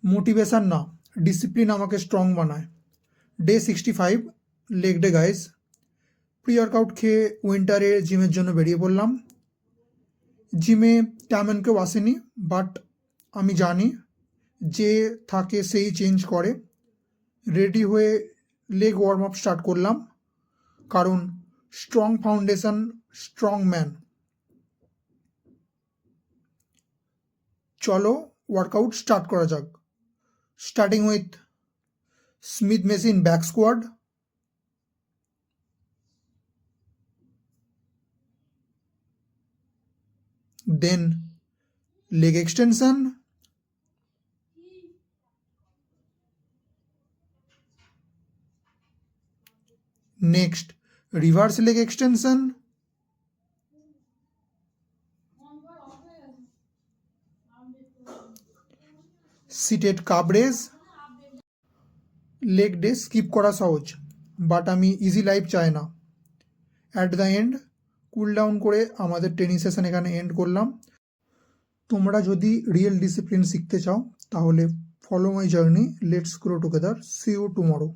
Motivation না, discipline আমাকে strong বানায়। Day 65, leg day guys. Pre workout খেয়ে উইন্টারে জিমের জন্য বেরিয়ে পড়লাম। জিমে তেমন কেউ আসেনি, বাট আমি জানি যে থাকে সেই চেঞ্জ করে। রেডি হয়ে লেগ ওয়ার্ম আপ স্টার্ট করলাম, কারণ স্ট্রং ফাউন্ডেশন স্ট্রং ম্যান। চলো ওয়ার্কআউট স্টার্ট করা যাক। Starting with Smith machine back squat, then leg extension, next reverse leg extension, seated calf raise। Leg day skip করা সহজ, but আমি easy life চাই না। At the end cool down করে আমাদের ট্রেনিং সেশন এখানে এন্ড করলাম। তোমরা যদি রিয়েল ডিসিপ্লিন শিখতে চাও তাহলে follow my journey, let's grow together, see you tomorrow.